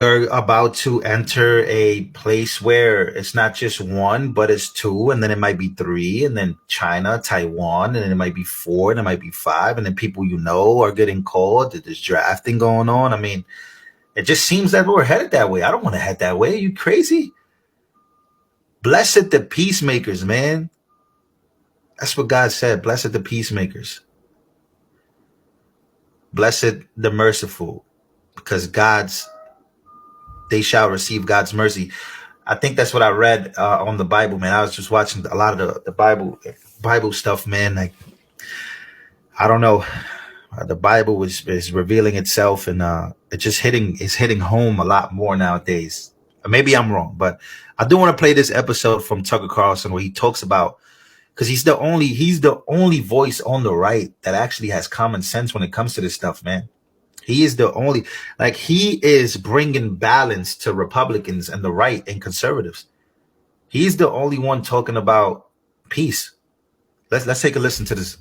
Are about to enter a place where it's not just one, but it's two, and then it might be three, and then China, Taiwan, and then it might be four, and it might be five, and then people are getting called. There's drafting going on. I mean, it just seems that we're headed that way. I don't want to head that way. Are you crazy? Blessed the peacemakers, man. That's what God said. Blessed the peacemakers. Blessed the merciful, because they shall receive God's mercy. I think that's what I read on the Bible, man. I was just watching a lot of the Bible stuff, man. Like, I don't know. The Bible is revealing itself, and it's hitting home a lot more nowadays. Maybe I'm wrong, but I do want to play this episode from Tucker Carlson where he talks about, because he's the only voice on the right that actually has common sense when it comes to this stuff, man. He is the only, like, he is bringing balance to Republicans and the right and conservatives. He's the only one talking about peace. Let's take a listen to this.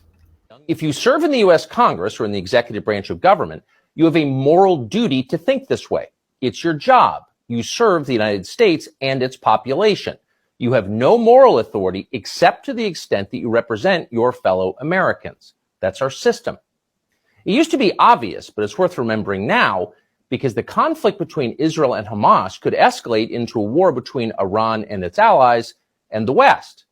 If you serve in the U.S. Congress or in the executive branch of government, you have a moral duty to think this way. It's your job. You serve the United States and its population. You have no moral authority except to the extent that you represent your fellow Americans. That's our system. It used to be obvious, but it's worth remembering now, because the conflict between Israel and Hamas could escalate into a war between Iran and its allies and the West.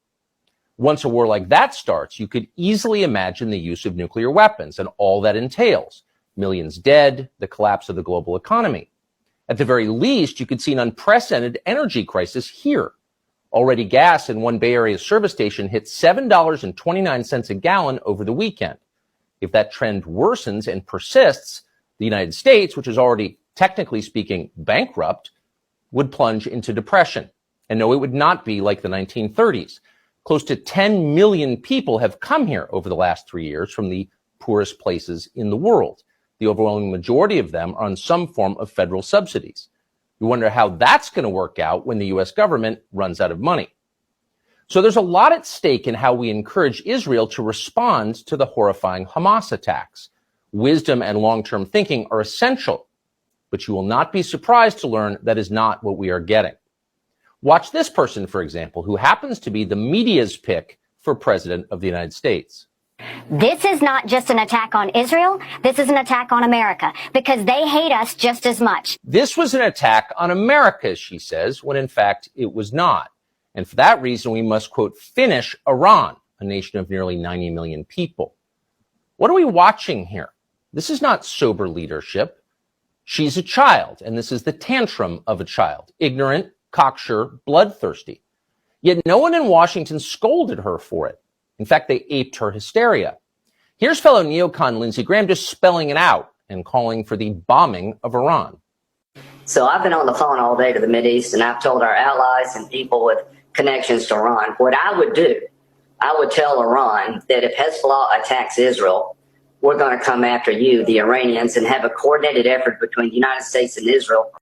Once a war like that starts, you could easily imagine the use of nuclear weapons and all that entails. Millions dead, the collapse of the global economy. At the very least, you could see an unprecedented energy crisis here. Already gas in one Bay Area service station hit $7.29 a gallon over the weekend. If that trend worsens and persists, the United States, which is already, technically speaking, bankrupt, would plunge into depression. And no, it would not be like the 1930s. Close to 10 million people have come here over the last 3 years from the poorest places in the world. The overwhelming majority of them are on some form of federal subsidies. You wonder how that's going to work out when the U.S. government runs out of money. So there's a lot at stake in how we encourage Israel to respond to the horrifying Hamas attacks. Wisdom and long-term thinking are essential, but you will not be surprised to learn that is not what we are getting. Watch this person, for example, who happens to be the media's pick for president of the United States. This is not just an attack on Israel. This is an attack on America, because they hate us just as much. This was an attack on America, she says, when in fact it was not. And for that reason, we must, quote, finish Iran, a nation of nearly 90 million people. What are we watching here? This is not sober leadership. She's a child, and this is the tantrum of a child, ignorant, cocksure, bloodthirsty. Yet no one in Washington scolded her for it. In fact, they aped her hysteria. Here's fellow neocon Lindsey Graham just spelling it out and calling for the bombing of Iran. So I've been on the phone all day to the Mideast, and I've told our allies and people with connections to Iran, what I would do, I would tell Iran that if Hezbollah attacks Israel, we're going to come after you, the Iranians, and have a coordinated effort between the United States and Israel.